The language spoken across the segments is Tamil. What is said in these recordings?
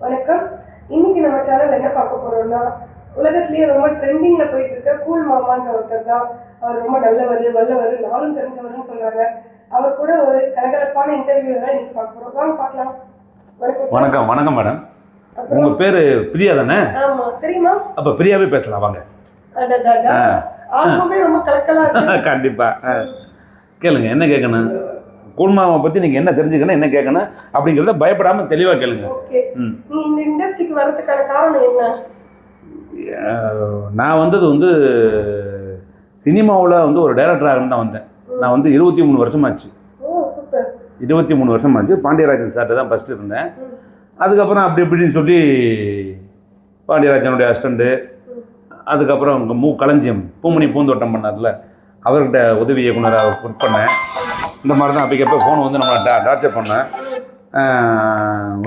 வணக்கம். இன்னைக்கு நம்ம சேனல் என்ன பார்க்க போறோம்னா, உலகத்திலேயே ரொம்ப ட்ரெண்டிங்ல போயிட்டு இருக்க கூல் மாமான்ற ஒருத்தர் தான். அவர் ரொம்ப நல்லவர், வல்லவர், நாளும் தெரிஞ்சவர்னு சொல்றாங்க. அவர் கூட ஒரு கலகலப்பான இன்டர்வியூ தான் இன்னைக்கு பார்க்க போறோம். வாங்க பார்க்கலாம். வணக்கம். வணக்கம் மேடம். உங்க பேரு பிரியா தானே? ஆமா, தெரியுமா? அப்ப பிரியாவே பேசலாம் வாங்க. ஆல்பமே ரொம்ப கலக்கலா இருக்கு. கண்டிப்பா. கேளுங்க, என்ன கேட்கணும்? கூழ்மாவை பத்தி நீங்க என்ன தெரிஞ்சுக்கணும், என்ன கேட்கணும் அப்படிங்கிறத பயப்படாம தெளிவா கேளுங்க. ஓகே. நீ இந்த இண்டஸ்ட்ரிக்கு வரதுக்கான காரணம் என்ன? நான் வந்து சினிமாவில் ஒரு டைரக்டராக தான் வந்தேன். நான் 23 வருஷமாச்சு. ஓ சூப்பர். 23 வருஷமாச்சு. பாண்டியராஜன் சார்ட்ட தான் ஃபஸ்ட்டு இருந்தேன். அதுக்கப்புறம் அப்படி இப்படின்னு சொல்லி பாண்டியராஜனுடைய அசிஸ்டண்ட்டு, அதுக்கப்புறம் மு களஞ்சியம் பூமணி பூந்தோட்டம் பண்ணார்ல, அவர்கிட்ட உதவி இயக்குனராக ஒர்க் பண்ணேன். இந்த மாதிரி தான் அப்போ ஃபோனை நம்மளை டார்ச்சர் பண்ணேன்,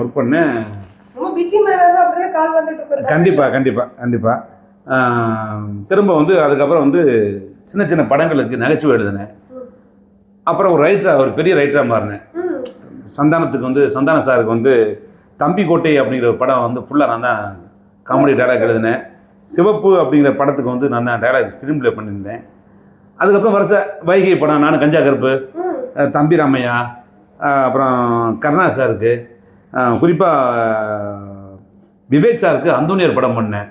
ஒர்க் பண்ணேன். கண்டிப்பாக திரும்ப அதுக்கப்புறம் சின்ன சின்ன படங்களுக்கு நகைச்சுவை எழுதினேன். அப்புறம் ஒரு பெரிய ரைட்டராக மாறினேன். சந்தான சாருக்கு தம்பி கோட்டை அப்படிங்கிற படம் ஃபுல்லாக நான் தான் காமெடி டைலாக் எழுதினேன். சிவப்பு அப்படிங்கிற படத்துக்கு நான் தான் டைலாக் ஸ்க்ரீன் ப்ளே பண்ணியிருந்தேன். அதுக்கப்புறம் வைகை படம், நான் கஞ்சா கருப்பு, தம்பி ராமையா, அப்புறம் கருணா சாருக்கு, குறிப்பாக விவேக் சாருக்கு அந்தோனியர் படம் பண்ணேன்.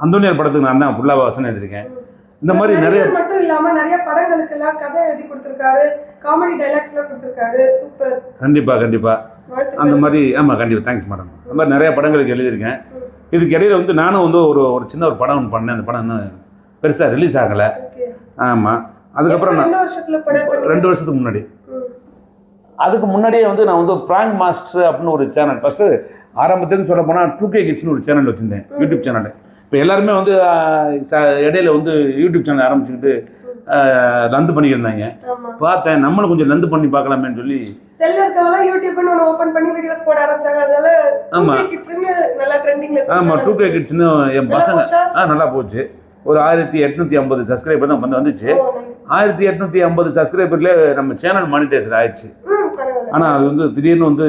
அந்தோனியர் படத்துக்கு நான் தான் ஃபுல்லாக வசனம் எழுதியிருக்கேன். இந்த மாதிரி நிறைய மட்டும் இல்லாமல் நிறைய படங்களுக்கெல்லாம் கதை எழுதி கொடுத்துருக்காரு, காமெடி டைலாக்ஸ்லாம் கொடுத்துருக்காரு. சூப்பர். கண்டிப்பாக அந்த மாதிரி. ஆமாம், கண்டிப்பாக. Thanks madam. அந்த மாதிரி நிறைய படங்களுக்கு எழுதியிருக்கேன். இதுக்கு இடையில நானும் ஒரு சின்ன ஒரு படம் பண்ணேன். அந்த படம் இன்னும் பெருசாக ரிலீஸ் ஆகலை. ஆமாம். அதுக்கப்புறம் நான் 2 வருஷத்துக்கு முன்னாடி, அதுக்கு முன்னாடியே நான் பிராங்க் மாஸ்டர் அப்படின்னு ஒரு சேனல் ஃபஸ்ட்டு ஆரம்பத்துலேருந்து சொல்ல போனால் 2K கிட்ஸ்னு ஒரு சேனல் வச்சுருந்தேன், யூடியூப் சேனல். இப்போ எல்லாருமே இடையில யூடியூப் சேனல் ஆரம்பிச்சுக்கிட்டு ரந்து பண்ணியிருந்தாங்க. பார்த்தேன், நம்மளும் கொஞ்சம் ரந்து பண்ணி பார்க்கலாமேன்னு சொல்லி ஆமாம் 2K கிட்ஸ்னு என் பசங்க நல்லா போச்சு. ஒரு 1850 சப்ஸ்கிரைபர் தான் வந்துச்சு. 1850 சப்ஸ்கிரைபர்ல நம்ம சேனல் மானிட்டைசேஷன் ஆயிடுச்சு. ஆனால் அது திடீர்னு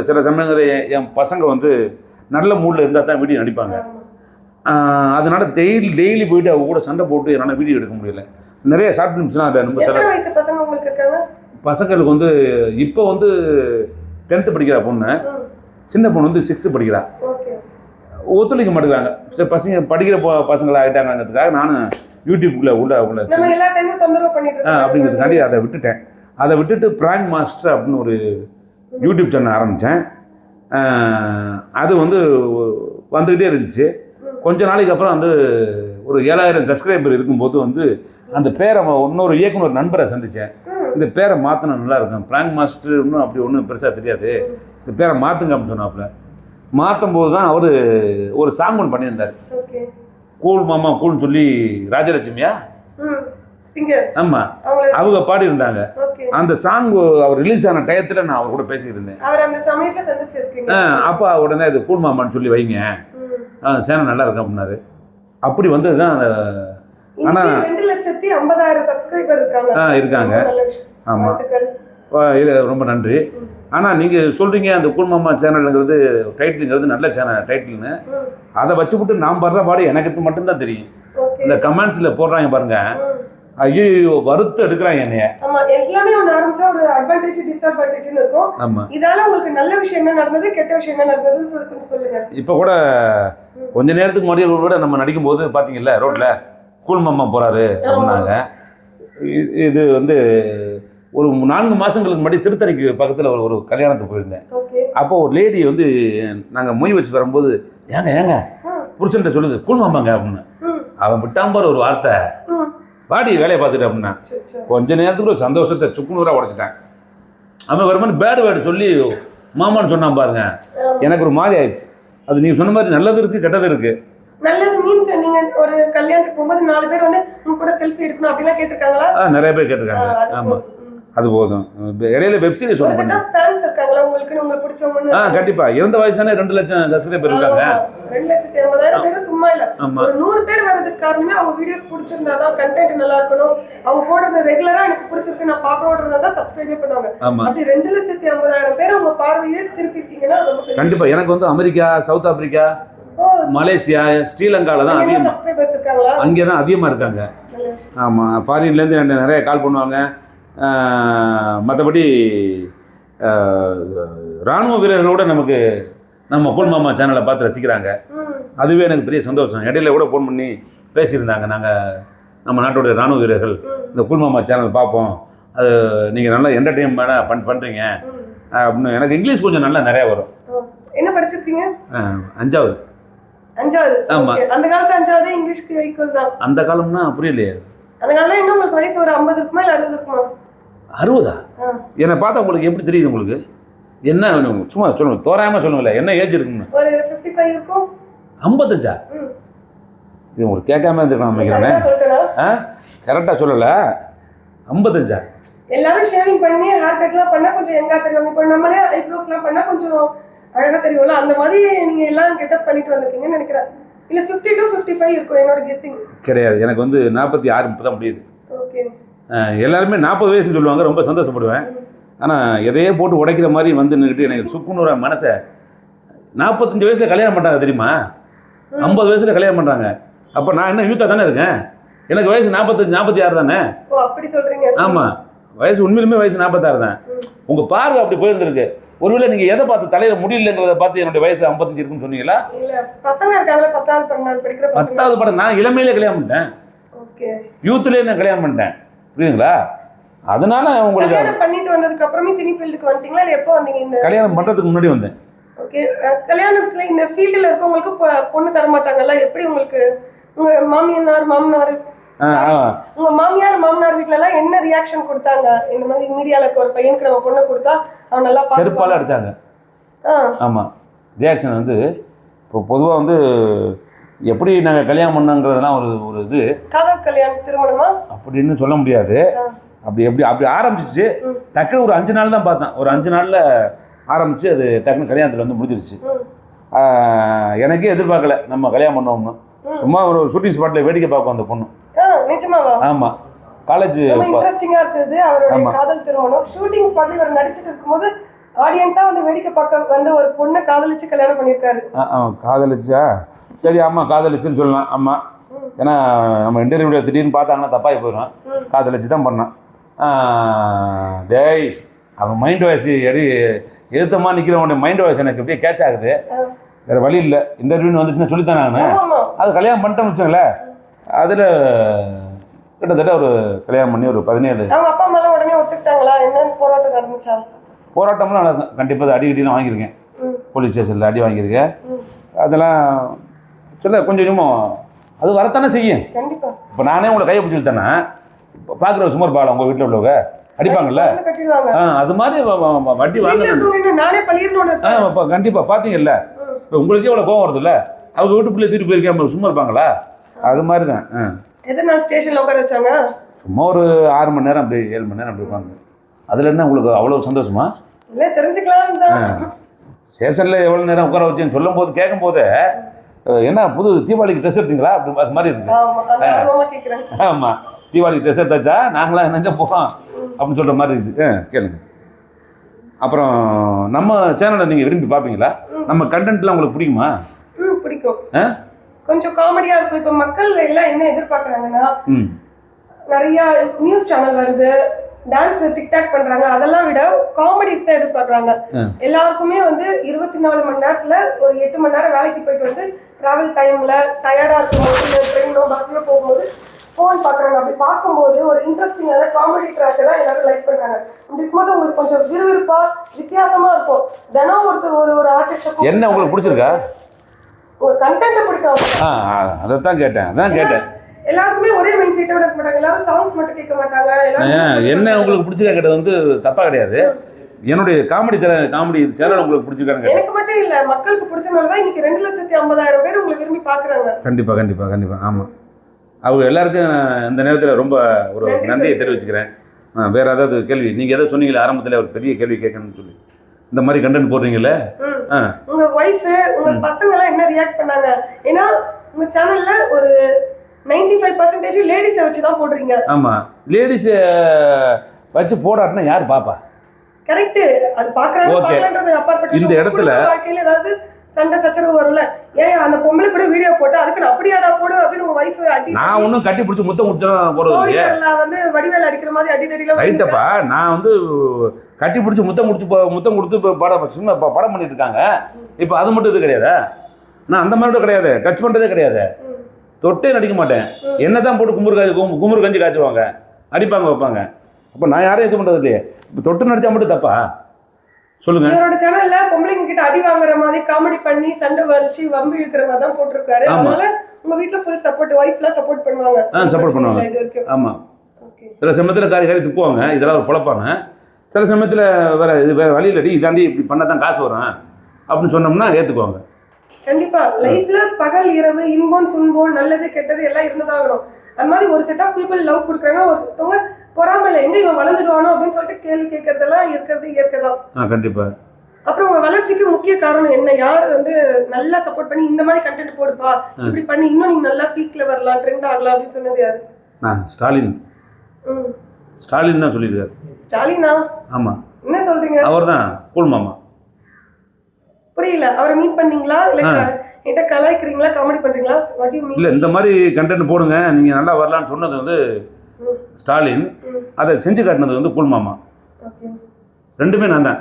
சில சமயங்களில் என் பசங்க நல்ல மூடில் இருந்தால் தான் வீடியோ நடிப்பாங்க. அதனால டெய்லி போயிட்டு அவங்க கூட சண்டை போட்டு என்னால் வீடியோ எடுக்க முடியல. நிறைய ஷார்ட் ஃபிலிம்ஸ்லாம் இல்லை. நம்ம பசங்களுக்கு இப்போ 10th படிக்கிறா பொண்ணு, சின்ன பொண்ணு 6th படிக்கிறா. ஒத்துழைக்க மாட்டேங்கிறாங்க. சரி, பசங்க படிக்கிற பசங்களை ஆகிட்டாங்கிறதுக்காக நானும் யூடியூப்குள்ளே உள்ள அப்படிங்கிறதுக்காண்டி அதை விட்டுட்டு பிராங்க் மாஸ்டர் அப்படின்னு ஒரு யூடியூப் சேனல் ஆரம்பித்தேன். அது வந்துக்கிட்டே இருந்துச்சு. கொஞ்ச நாளைக்கு அப்புறம் ஒரு 7000 சப்ஸ்கிரைபர் இருக்கும்போது அந்த பேரை இன்னொரு இயக்குனர் நண்பரை சந்தித்தேன். இந்த பேரை மாற்றினா நல்லா இருக்கும், பிராங்க் மாஸ்டர் இன்னும் அப்படி ஒன்றும் பெருசாக தெரியாது, இந்த பேரை மாற்றுங்க அப்படின்னு சொன்னாப்புல. மாற்றும் போது தான் அவர் ஒரு சாங் ஒன்று பண்ணியிருந்தார். கூல் மாமா கூல்னு சொல்லி ராஜலட்சுமியா ஆமாம் அவங்க பாடியிருந்தாங்க. அந்த சாங் அவர் ரிலீஸ் ஆன டயத்தில் நான் அவர் கூட பேசிக்கிட்டு இருந்தேன். அப்போ உடனே இது கூல் மாமான்னு சொல்லி வைங்க, சேனல் நல்லா இருக்கு அப்படின்னாரு. அப்படி தான். ஆனால் 2,50,000 சப்ஸ்கிரைபர் இருக்காங்க. ஆமாம், இது ரொம்ப நன்றி. ஆனால் நீங்கள் சொல்கிறீங்க அந்த கூழ்மாமா சேனலுங்கிறது டைட்டிலுங்கிறது நல்ல சேனல் டைட்டில்னு, அதை வச்சுக்கிட்டு நான் படுற பாடு எனக்கு மட்டும்தான் தெரியும். இந்த கமெண்ட்ஸில் போடுறாங்க பாருங்க, ஐயோ வறுத்து எடுக்கிறாங்க என்னைய. எல்லாமே ஆரம்பிச்சா ஒரு அட்வான்டேஜ் டிஸ்அட்வான்டேஜ்னு இருக்கும். ஆமா, இதால உங்களுக்கு நல்ல விஷயம் என்ன நடந்தது, கெட்ட விஷயம் என்ன நடந்தது கொஞ்சம் சொல்லுங்க. இப்போ கூட கொஞ்ச நேரத்துக்கு முன்னாடி கூட நம்ம நடிக்கும் போது பார்த்தீங்கல்ல, ரோட்ல கூல் மாமா போறாரு அப்படின்னாங்க. இது ஒரு 4 மாதங்களுக்கு முன்னாடி திருத்தணிக்கு பக்கத்தில் ஒரு கல்யாணத்துக்கு போயிருந்தேன். அப்போ ஒரு லேடி நாங்கள் மொய் வச்சு வரும்போது, ஏங்க புருஷன்ட்ட சொல்லுது கூல் மாமாங்க அப்படின்னு. அவன் விட்டாம்பார் ஒரு வார்த்தை, வாடி வேலையை பார்த்துட்டு அப்படின்னா. கொஞ்ச நேரத்துக்கு ஒரு சந்தோஷத்தை சுக்குநூறாக உடைச்சிட்டேன். அவன் வருமானு பேடு சொல்லி மாமான்னு சொன்னான் பாருங்க, எனக்கு ஒரு மாதிரி ஆயிடுச்சு. அது நீங்கள் சொன்ன மாதிரி நல்லது இருக்குது, கெட்டது இருக்குது. நல்லது மீன்ஸ் நீங்க ஒரு கல்யாணத்துக்கு போகும்போது 4 பேர் உங்க கூட செல்ஃபி எடுக்கணும் அப்படிலாம் கேட்டிருக்காங்களா? நிறைய பேர் கேட்டிருக்காங்க. ஆமாம், அது போதும். இடையில வெப் சீரிஸ் ஒன்று பண்ணேன். ஃபேன்ஸ் இருக்காங்களா உங்களுக்கு உங்களுக்கு பிடிச்சவங்க? கண்டிப்பா. இறந்த வயசானே 2 லட்சம் சப்ஸ்கிரைபர் இருக்காங்க. 2,80,000 பேர் சும்மா இல்ல. ஒரு 100 பேர் வரதுக்கு காரணமே அவங்க வீடியோஸ் பிடிச்சிருந்தாதான், கண்டென்ட் நல்லா இருக்கணும், அவங்க போடுறது ரெகுலரா எனக்கு பிடிச்சிருக்கு நான் பார்க்கணும்ன்றதால தான் சப்ஸ்கிரைப் பண்ணுவாங்க. அப்படி 2,50,000 பேர் உங்க பார்வையை திருப்பிட்டீங்கன்னா ரொம்ப கண்டிப்பா. எனக்கு வந்து அமெரிக்கா, சவுத் ஆப்பிரிக்கா, மலேசியா, ஸ்ரீலங்கால தான் அதிகம் சப்ஸ்கிரைபர்ஸ் இருக்காங்களா? அங்கே தான் அதிகமாக இருக்காங்க. ஆமாம், ஃபாரின்லேருந்து நிறைய கால் பண்ணுவாங்க. மற்றபடி இராணுவ வீரர்களோட நமக்கு நம்ம கூல் மாமா சேனலை பார்த்து ரசிக்கிறாங்க. அதுவே எனக்கு பெரிய சந்தோஷம். இடையில கூட ஃபோன் பண்ணி பேசியிருந்தாங்க, நாங்கள் நம்ம நாட்டுடைய இராணுவ வீரர்கள் இந்த கூல் மாமா சேனல் பார்ப்போம், அது நீங்கள் நல்லா என்டர்டெயின்மெண்ட்டாக பண்ணுறீங்க அப்படின்னு. எனக்கு இங்கிலீஷ் கொஞ்சம் நல்லா நிறையா வரும். என்ன படிச்சிருக்கீங்க? 5வது. ஆமாம். அந்த காலத்து 5வது இங்கிலீஷ்க்கு ஈக்குவல் தான். அந்த காலம்னா புரியலையே. அந்த காலம் இன்னும் உங்களுக்கு வயசு ஒரு 50 இருக்குமா இல்லை 60 இருக்குமா? 60? என்னை பார்த்தா உங்களுக்கு எப்படி தெரியுது? உங்களுக்கு என்ன சும்மா சொல்லுங்க, தோராயமாக சொல்லுங்களேன், என்ன ஏஜ் இருக்குன்னு? ஒரு 55 இருக்கும். 55? இது உங்களுக்கு கேட்காம இருந்துருக்கணும் நினைக்கிறேனே. கரெக்டாக சொல்லலை. 55? எல்லாரும் ஷேவிங் பண்ணி ஹேர் கட்லாம் பண்ணால் கொஞ்சம் எங்கா தெரியும். இப்போ நம்மளே ஐப்ரோஸ்லாம் பண்ணால் கொஞ்சம் அழகாக தெரியும்ல, அந்த மாதிரி நீங்கள் எல்லாம் கெட்டப் பண்ணிட்டு வந்திருக்கீங்கன்னு நினைக்கிறேன். இல்லை 50 to 55 இருக்கும் என்னோட கெஸ்ஸிங். கிடையாது, எனக்கு வந்து 46 தான் முடியுது. ஓகே. எல்லாருமே 40 வயசுன்னு சொல்லுவாங்க, ரொம்ப சந்தோஷப்படுவேன். ஆனால் எதையே போட்டு உடைக்கிற மாதிரி வந்து நின்றுட்டு எனக்கு சுக்குநூற மனசை. 45 வயசில் கல்யாணம் பண்ணுறாங்க தெரியுமா? 50 வயசில் கல்யாணம் பண்ணுறாங்க. அப்போ நான் என்ன யூத்தாக தானே இருக்கேன்? எனக்கு வயசு 45, 46 தானே. ஓ அப்படி சொல்கிறீங்க? ஆமாம், வயசு உண்மையிலுமே வயசு 46 தான். உங்கள் பார்வை அப்படி போயிருந்துருக்கு. ஒருவேளை நீங்கள் எதை பார்த்து தலையில் முடியலங்கிறத பார்த்து என்னுடைய வயசு 55 இருக்குன்னு சொன்னீங்களா? இல்லை, பசங்க இருக்காங்க 10வது 12வது படிக்கிற 10வது படம். நான் இளமையிலே கல்யாணம் பண்ணிட்டேன். ஓகே. யூத்லேயே நான் கல்யாணம் பண்ணிட்டேன், புரியுதுங்களா? அதனால உங்களுக்கு கல்யாணம் பண்ணிட்டு வந்ததுக்கு அப்புறமே சினி ஃபீல்டுக்கு வந்துட்டீங்களா இல்லை எப்போ வந்தீங்க? இந்த கல்யாணம் பண்ணுறதுக்கு முன்னாடி வந்தேன். ஓகே. கல்யாணத்துல இந்த ஃபீல்டில் இருக்கவங்களுக்கு பொண்ணு தர மாட்டாங்கல்ல, எப்படி உங்களுக்கு உங்கள் மாமனார் உங்க மாமியார் மாமனார் வீட்டுல எல்லாம் என்ன ரியாக்ஷன் கொடுத்தாங்க? இந்த மாதிரி மீடியால இருக்க ஒரு பையனுக்கு நம்ம பொண்ணை கொடுத்தா அவன் நல்லா செருப்பால அடிச்சாங்க. ஆமா, ரியாக்ஷன் வந்து இப்போ பொதுவாக வந்து எப்படி நாங்கள் கல்யாணம் பண்ணோங்கிறதுலாம் ஒரு இது காதல் கல்யாணம் திருமணமா அப்படின்னு சொல்ல முடியாது. அப்படி ஆரம்பிச்சிச்சு. டக்குனு ஒரு 5 நாள் தான் பார்த்தேன். ஒரு 5 நாளில் ஆரம்பிச்சு அது டக்குனு கல்யாணத்தில் வந்து முடிஞ்சிருச்சு. எனக்கே எதிர்பார்க்கல நம்ம கல்யாணம் பண்ணோம்னு. சும்மா ஒரு ஷூட்டிங் ஸ்பாட்டில் வேடிக்கை பார்ப்போம் அந்த பொண்ணு. நிஜமாவா? ஆமாம், காலேஜ் இன்ட்ரெஸ்டிங்கா இருக்குது அவரோட காதல் திருமணம். ஷூட்டிங் ஸ்பாட்ல இவர் நடிச்சிட்டு இருக்கும்போது ஆடியன்ஸா வந்து வேடிக்கை பார்க்க வந்து ஒரு பொண்ணை காதலிச்சு கல்யாணம் பண்ணியிருக்காரு. காதலிச்சா? சரி, ஆமாம் காதலிச்சுன்னு சொல்லலாம். ஆமாம், ஏன்னா நம்ம இன்டர்வியூவில் திடீர்னு பார்த்தாங்கன்னா தப்பாகி போயிடும். காதலிச்சு தான் பண்ணான். டேய், அவன் மைண்ட் வாய்ஸ் எதிர்த்தமாக நிற்கிறவனுடைய மைண்ட் வாய்ஸ் எனக்கு எப்படியே கேட்ச் ஆகுது. வேறு வழி இல்லை, இன்டர்வியூன்னு வந்துச்சுன்னா சொல்லித்தானே நான். அது கல்யாணம் பண்ணிட்டேன்னு வச்சுங்களேன். அதில் கிட்டத்தட்ட ஒரு கல்யாணம் பண்ணி ஒரு 17. அவங்க அப்பா அம்மாலாம் உடனே ஒத்துக்கிட்டாங்களா? என்ன போராட்டம் நடந்துச்சா? போராட்டம்லாம் நடக்கும். கண்டிப்பாக அடிக்கடிலாம் வாங்கியிருக்கேன். போலீஸ் ஸ்டேஷனில் அடி வாங்கியிருக்கேன். அதெல்லாம் சில கொஞ்சம் கொஞ்சமாக அது வரத்தானே செய்யும். கண்டிப்பாக. இப்போ நானே உங்களை கையை பிடிச்சி விட்டேன்னா பார்க்குற சுமார் பாலம் உங்கள் வீட்டில் உள்ளவங்க அடிப்பாங்கல்ல, அது மாதிரி வட்டி வாங்க நானே பழியணும். கண்டிப்பாக பார்த்தீங்கல்ல, இப்போ உங்களுக்கே இவ்வளோ கோவம் வருதுல்ல, அவங்க வீட்டு பிள்ளை தூக்கிட்டு போயிருக்காம சும்மா இருப்பாங்களா? அது மாதிரி தான். எத்தனை ஸ்டேஷனில் உட்கார வச்சாங்க? சும்மா ஒரு 6 மணி நேரம், அப்படி 7 மணி நேரம் அப்படி இருப்பாங்க. அதில் என்ன உங்களுக்கு அவ்வளோ சந்தோஷமா? இல்லை, தெரிஞ்சுக்கலாம். ஸ்டேஷனில் எவ்வளோ நேரம் உட்கார வச்சேன்னு சொல்லும் போது கேட்கும் போது என்ன புது தீபாவளிக்கு ட்ரெஸ் எடுத்தீங்களா அப்படி அது மாதிரி இருக்கு. ஆமாம், தீபாவளிக்கு ட்ரெஸ் எடுத்தாச்சா நாங்களாம் என்னஞ்சா போகிறோம் அப்படின்னு சொல்கிற மாதிரி இருக்குது. கேளுங்க. அப்புறம் நம்ம சேனலை நீங்கள் விரும்பி பார்ப்பீங்களா? நம்ம கண்டென்ட்லாம் உங்களுக்கு பிடிக்குமா? பிடிக்கும். கொஞ்சம் காமெடியா இருக்கும். இப்போ மக்கள் எல்லாம் என்ன எதிர்பார்க்குறாங்கன்னா, நிறைய நியூஸ் சேனல் வருது, டான்ஸ் டிக்டாக் பண்றாங்க, அதெல்லாம் விட காமெடிஸ் தான் எதிர்பார்க்குறாங்க. எல்லாருக்குமே வந்து 24 மணி நேரத்துல ஒரு 8 மணி நேரம் வேலைக்கு போயிட்டு வந்து டிராவல் டைம்ல டயர்டா இருக்கும்போது ட்ரெயினோ பஸ்ல போகும்போது ஃபோன் பார்க்குறாங்க. அப்படி பார்க்கும்போது ஒரு இன்ட்ரெஸ்டிங்கான காமெடி ட்ராக்கை தான் எல்லாரும் லைக் பண்ணுறாங்க. அப்படி இருக்கும்போது உங்களுக்கு கொஞ்சம் விறுவிறுப்பா வித்தியாசமா இருக்கும். தினம் ஒருத்தர் ஒரு ஆர்டிஸ்ட் என்ன உங்களுக்கு பிடிச்சிருக்கா? உங்க கண்டென்ட் பிடிக்கும். அதான் கேட்டேன். எல்லாருக்குமே ஒரே மைண்ட் செட்டோட இருக்க மாட்டாங்க. எல்லாரும் சாங்ஸ் மட்டும் கேட்க மாட்டாங்க. என்ன உங்களுக்கு பிடிச்சிருக்கா கேட்டது வந்து தப்பா கிடையாது. என்னுடைய காமெடி சேனல் உங்களுக்கு பிடிச்சிருக்காங்க. எனக்கு மட்டும் இல்ல, மக்களுக்கு பிடிச்சனால தான் இன்னைக்கு 2,50,000 பேர் உங்களை விரும்பி பாக்குறாங்க. கண்டிப்பா. ஆமா, அவங்க எல்லாருக்கும் இந்த நேரத்தில் ரொம்ப ஒரு நன்றியை தெரிவிச்சுக்கிறேன். வேற ஏதாவது கேள்வி நீங்கள் ஏதாவது சொன்னீங்களே ஆரம்பத்தில் ஒரு பெரிய கேள்வி கேட்கணும்னு சொல்லி இந்த மாதிரி கண்டென்ட் போடுறீங்களே உங்க ஒய்ஃப் உங்க பசங்க எல்லாம் என்ன ரியாக்ட் பண்ணாங்க? ஏன்னா உங்க சேனல்ல ஒரு 95% லேடிஸை வச்சு தான் போடுறீங்க. ஆமா, லேடிஸை வச்சு போடாட்டினா யார் பாப்பா? கரெக்ட். அது பாக்குறாங்கன்றது அப்பாற்பட்ட இந்த இடத்துல வாழ்க்கையில ஏதாவது சண்டை சச்சரவு வரும்ல, ஏன் அந்த பொம்பளை கூட வீடியோ போட்டு அதுக்கு நான் அப்படியாடா போடு அப்படின்னு உங்க வைஃப் அடி. நான் ஒன்றும் கட்டி பிடிச்சி முத்தம் கொடுத்துலாம் போடுறது வந்து வடிவேல் அடிக்கிற மாதிரி அடிதடிலாம் ரைட்டப்பா. நான் வந்து கட்டி பிடிச்சி முத்தம் கொடுத்து சும்மா படம் பண்ணிட்டு இருக்காங்க. இப்போ அது மட்டும் இது கிடையாதா? நான் அந்த மாதிரி கிடையாது, டச் பண்ணுறதே கிடையாது, தொட்டே நடிக்க மாட்டேன். என்ன தான் போட்டு குமுறு கஞ்சி காய்ச்சுவாங்க, அடிப்பாங்க வைப்பாங்க. அப்போ நான் யாரையும் இது பண்ணுறது இல்லையே. இப்போ தொட்டு நடிச்சா மட்டும் தப்பா சொல்லுங்க? இவரோட சேனல்ல பொம்பளைங்க கிட்ட அடி வாங்குற மாதிரி காமெடி பண்ணி சண்டை வலிச்சு வம்பு இழுக்கிற மாதிரி தான் போட்டிருக்காரு. அதனால உங்க வீட்ல ஃபுல் சப்போர்ட், வைஃப்லாம் சப்போர்ட் பண்ணுவாங்க. சப்போர்ட் பண்ணுவாங்க. ஆமா, சில சமயத்தில் காரி துப்புவாங்க, இதெல்லாம் ஒரு குழப்பாங்க. சில சமயத்தில் வேற வழி இல்லடி, இதாண்டி இப்படி பண்ணால் தான் காசு வரும் அப்படின்னு சொன்னோம்னா ஏற்றுக்குவாங்க. கண்டிப்பா லைஃப்ல பகல் இரவு இன்பம் துன்பம் நல்லது கெட்டது எல்லாம் இருந்துதான். அந்த மாதிரி ஒரு செட் ஆஃப் பீப்புள் லவ் கொடுக்குறாங்க. ஒருத்தவங்க பொறாமல எங்க இவன் வளர்ந்துடுவானோ அப்படின்னு சொல்லிட்டு கேள்வி கேட்கறதெல்லாம் இருக்கிறது இயற்கைதான். கண்டிப்பா. அப்புறம் உங்க வளர்ச்சிக்கு முக்கிய காரணம் என்ன? யார் வந்து நல்லா சப்போர்ட் பண்ணி இந்த மாதிரி கண்டென்ட் போடுப்பா, இப்படி பண்ணி இன்னும் நீங்க நல்லா பீக்ல வரலாம், ட்ரெண்ட் ஆகலாம் அப்படின்னு சொன்னது யாரு? ஸ்டாலின். ஸ்டாலின் தான் சொல்லியிருக்காரு. ஸ்டாலினா? ஆமா. என்ன சொல்றீங்க? அவர் தான் கூல் மாமா. புரியல. அவரை மீட் பண்ணீங்களா இல்ல என்கிட்ட கலாய்க்கிறீங்களா, காமெடி பண்றீங்களா? What you mean? இல்ல, இந்த மாதிரி கண்டென்ட் போடுங்க நீங்க நல்லா வரலாம்னு சொன்னது வந்து ஸ்டாலின், அதை செஞ்சு காட்டினது வந்து கூல் மாமா. ரெண்டுமே நான் தான்.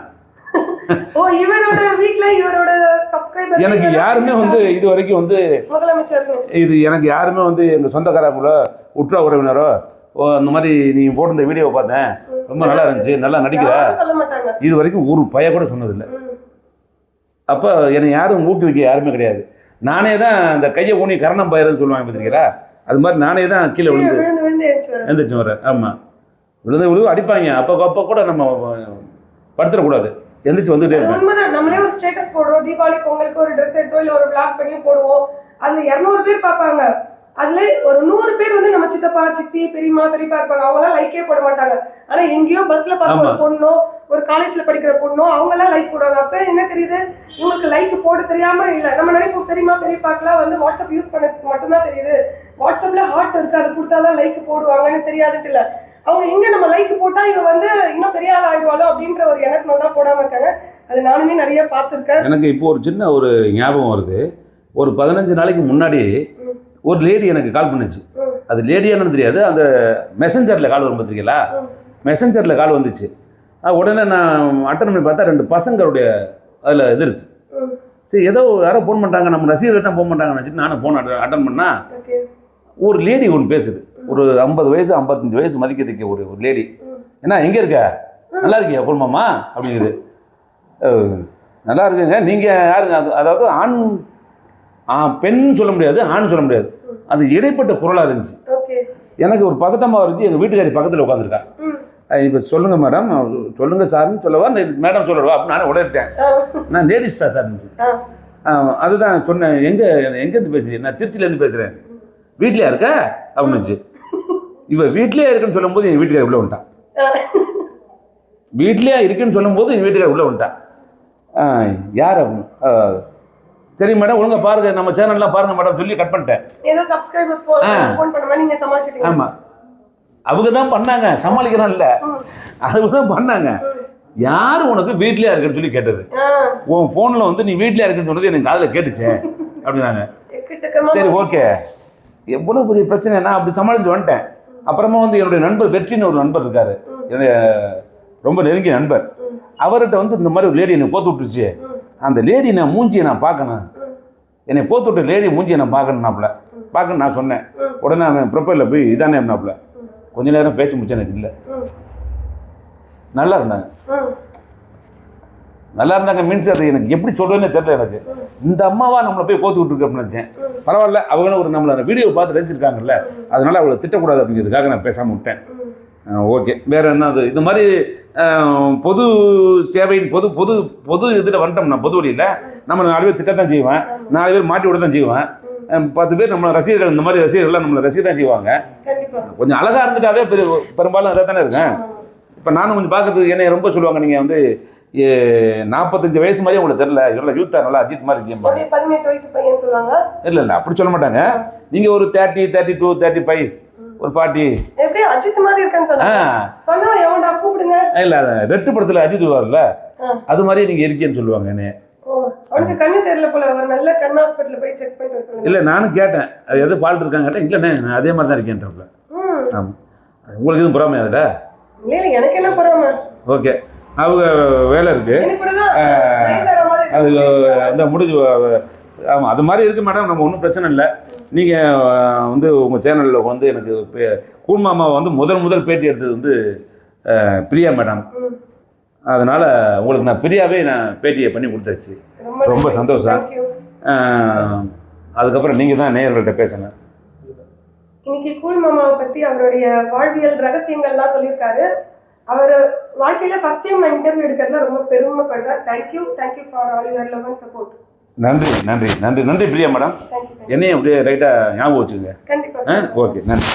ஓ, இவரோட வீட்ல இவரோட சப்ஸ்கிரைபர் எனக்கு யாருமே வந்து இது வரைக்கும் வந்து முதலமைச்சர் இது எனக்கு யாருமே வந்து எங்க சொந்தக்காரங்களோ உற்ற உறவினரோ அந்த மாதிரி நீங்க போட்ட வீடியோவை பார்த்தேன், ரொம்ப நல்லா இருந்துச்சு, நல்லா நடிக்கிற, சொல்ல மாட்டாங்க. இது வரைக்கும் ஒரு பைய கூட சொன்னதில்லை. அப்போ என்னை யாரும் ஊக்குவிக்க யாருமே கிடையாது. நானே தான் இந்த கையை ஊனி கரணம் பயிர்னு சொல்லுவாங்க பார்த்துருக்கீங்களா, அது மாதிரி நானே தான் கீழே விழுந்து எழுந்திரிச்சு வரேன். ஆமாம், விழுந்து அடிப்பாங்க. அப்போ கூட நம்ம படுத்துடக்கூடாது, எந்திரிச்சு வந்துட்டே இருக்கேன். உண்மைதான். நம்மளே ஒரு ஸ்டேட்டஸ் போடுறோம், தீபாவளி பொங்கலுக்கு ஒரு ட்ரெஸ் எடுத்தோ இல்லை ஒரு பிளாக் பண்ணி போடுவோம். அதுல 200 பேர் பார்ப்பாங்க. அதுல ஒரு 100 பேர் வந்து நம்ம சித்தப்பா சித்தி பெரியம்மா பெரியப்பா இருப்பாங்க, அவங்களாம் லைக்கே போட மாட்டாங்க. ஆனா எங்கேயோ பஸ்ல பார்த்த ஒரு பொண்ணோ ஒரு காலேஜ்ல படிக்கிற பொண்ணோ அவங்கெல்லாம் லைக் போடுவாங்க. அப்ப என்ன தெரியுது, இவங்களுக்கு லைக் போட தெரியாம இல்ல. நம்ம நினைப்போம் பெரியம்மா பெரியப்பாக்கெல்லாம் வந்து வாட்ஸ்அப் யூஸ் பண்ண மட்டும்தான் தெரியுது, வாட்ஸ்அப்ல ஹார்ட் இருக்கு, அது கொடுத்தாதான் லைக் போடுவாங்கன்னு தெரியாதுட்டு இல்ல. அவங்க எங்க நம்ம லைக் போட்டா இவ வந்து இன்னும் பெரிய ஆள் ஆயிடுவாளோ அப்படின்ற ஒரு எண்ணத்துல தான் போடாம இருக்காங்க. அது நானுமே நிறைய பார்த்துருக்கேன். எனக்கு இப்போ ஒரு சின்ன ஒரு ஞாபகம் வருது. ஒரு 15 நாளைக்கு முன்னாடி ஒரு லேடி எனக்கு கால் பண்ணுச்சு. அது லேடியானு தெரியாது, அந்த மெசஞ்சரில் கால் வரும் பார்த்துருக்கீங்களா, மெசஞ்சரில் கால் வந்துச்சு. உடனே நான் அட்டன் பண்ணி பார்த்தா 2 பசங்களுடைய அதில் எதிர்ச்சு. சரி, ஏதோ யாரோ ஃபோன் பண்ணுறாங்க, நம்ம ரசிகர்கள் தான் ஃபோன் பண்ணுறாங்கன்னு வச்சுட்டு நானும் ஃபோன் அட்டன் பண்ணால் ஒரு லேடி ஒன்று பேசுது. ஒரு 50 வயசு 55 வயசு மதிக்கிறதுக்கு ஒரு லேடி. ஏன்னா எங்கே இருக்க, நல்லா இருக்கியா குடும்பமா அப்படிங்குது. நல்லா இருக்குங்க, நீங்கள் யாருங்க? அதாவது பெண் சொல்ல முடியாது, ஆண் சொல்ல முடியாது, அது இடைப்பட்ட குரலாக இருந்துச்சு. எனக்கு ஒரு பதட்டமாக இருந்துச்சு. எங்கள் வீட்டுக்காரி பக்கத்தில் உட்காந்துருக்கா. இப்போ சொல்லுங்கள் மேடம், சொல்லுங்கள் சார்னு சொல்லவா மேடம் சொல்லவா அப்படின்னு நானே உடனேட்டேன். நான் லேடிஸ் தான் சார் இருந்துச்சு. அதுதான் சொன்னேன். எங்கேருந்து பேசுகிறேன்? நான் திருச்சியிலேருந்து பேசுகிறேன். வீட்லையா இருக்க அப்படின்னுச்சு. இவ வீட்லேயே இருக்குன்னு சொல்லும் போது எங்கள் வீட்டுக்காரி உள்ளே வந்துட்டான். வீட்லேயே இருக்குன்னு சொல்லும் போது எங்கள் வீட்டுக்காரி உள்ளே வந்துட்டான். யார் அப்படின்னு, சரி மேடம் ஒழுங்கா பாருங்க, நம்ம சேனல்லாம் பாருங்க மேடம் சொல்லி கட் பண்ணிட்டேன். ஏதோ சப்ஸ்கிரைபர் ஃபோன் பண்ண மாதிரி நீங்க சமாளிச்சிட்டீங்க. ஆமா, அவங்க தான் பண்ணாங்க, சமாளிக்கலாம் இல்ல, அவங்க தான் பண்ணாங்க. யாரு உனக்கு வீட்லயா இருக்குன்னு சொல்லி கேட்டது? உன் போன்ல வந்து நீ வீட்லயா இருக்குன்னு சொன்னது எனக்கு காதுல கேட்டுச்சே அப்படின்னாங்க. சரி ஓகே, எவ்வளவு பெரிய பிரச்சனை, நான் அப்படி சமாளிச்சு வந்துட்டேன். அப்புறமா வந்து என்னுடைய நண்பர் வெற்றின்னு ஒரு நண்பர் இருக்காரு, என்னுடைய ரொம்ப நெருங்கிய நண்பர். அவர்கிட்ட வந்து இந்த மாதிரி ஒரு லேடி என்னை போத்து விட்டுருச்சு, அந்த லேடி நான் மூஞ்சியை நான் பார்க்கணும், என்னை போத்து விட்ட லேடி மூஞ்சியை நான் பார்க்கணும்னாப்புல பார்க்கணும் நான் சொன்னேன். உடனே அவன் ப்ரொஃபைலில் போய் இதானே அப்படின்னாப்புல கொஞ்ச நேரம் பேச்சு முடிச்சு எனக்கு இல்லை. நல்லா இருந்தாங்க, நல்லா இருந்தாங்க மீன்ஸ் அது எனக்கு எப்படி சொல்றதுன்னு தெரியல. எனக்கு இந்த அம்மாவா நம்மளை போய் கோத்து விட்டுருக்கு அப்படின்னு நினச்சேன். பரவாயில்ல, அவங்களும் ஒரு நம்மளை வீடியோ பார்த்து ரசிச்சிருக்காங்கல்ல, அதனால அவளை திட்டக்கூடாது அப்படிங்கிறதுக்காக நான் பேசாமல் விட்டேன். ஓகே, வேற என்ன? அது இந்த மாதிரி பொது சேவையின் பொது பொது பொது இதில் வந்துட்டோம்னா, பொது வழியில் நம்ம 4 பேர் திட்டத்தான் செய்வேன், 4 பேர் மாட்டி விட தான் செய்வேன். 10 பேர் நம்மளை ரசிகர்கள், இந்த மாதிரி ரசிகர்கள்லாம் நம்மளை ரசிக்க தான் செய்வாங்க. கொஞ்சம் அழகாக இருந்துட்டாவே பெரும்பாலும் அதை தானே இருக்கேன். இப்போ நானும் கொஞ்சம் பார்க்கறதுக்கு என்னை ரொம்ப சொல்லுவாங்க, நீங்கள் வந்து 45 வயசு மாதிரி உங்களுக்கு தெரியல, இவ்வளோ யூத்தாக நல்லா அஜித் மாதிரி இருக்கீங்க. அப்படியே 18 வயசு பையன் சொல்லுவாங்க. இல்லை அப்படி சொல்ல மாட்டாங்க. நீங்கள் ஒரு 30, 32, 35, ஒரு 40. எப்படி அஜித் மாதிரி இருக்கேன்னு சொன்னாங்க. சொன்னா எவன்டா கூப்பிடுங்க. இல்லை ரெட்டு படத்தில் அஜித் வருவார்ல, அது மாதிரி நீங்கள் இருக்கேன்னு சொல்லுவாங்க என்னைய. அவனுக்கு கண்ணு தெரியல போல, ஒரு நல்ல கண் ஹாஸ்பிட்டல் போய் செக் பண்ணிட்டு சொல்லுங்க. இல்லை நானும் கேட்டேன், அது எது ஃபால்ட் இருக்காங்க கேட்டேன். இல்லைண்ணே நான் அதே மாதிரி தான் இருக்கேன்றாப்ல. ஆமாம், உங்களுக்கு எதுவும் பொறாமை அதில்? இல்லை எனக்கு என்ன பொறாம. ஓகே, அவங்க வேலை இருக்கு, அது அந்த முடிஞ்சு. ஆமாம், அது மாதிரி இருக்கு மேடம், நம்ம ஒன்றும் பிரச்சனை இல்லை. நீங்கள் வந்து உங்கள் சேனலில் வந்து எனக்கு கூல் மாமாவை வந்து முதல் பேட்டி எடுத்தது வந்து பிரியா மேடம். அதனால் உங்களுக்கு நான் பிரியாவே நான் பேட்டியை பண்ணி கொடுத்தாச்சு. ரொம்ப சந்தோஷம். அதுக்கப்புறம் நீங்கள் தான் நேயர்கள்ட்ட பேசணும். இன்னைக்கு கூல் மாமாவை பற்றி அவருடைய வாழ்வியல் ரகசியங்கள்லாம் சொல்லியிருக்காரு. அவர் வாழ்க்கையில் ஃபர்ஸ்ட் டைம் நான் இன்டர்வியூ எடுக்கிறதுல ரொம்ப பெருமைப்படுறேன். Thank you for all your love and support. நன்றி பிரியா மேடம். என்னையும் அப்படியே ரைட்டாக ஞாபகம் வச்சுங்க. கண்டிப்பாக. ஓகே, நன்றி.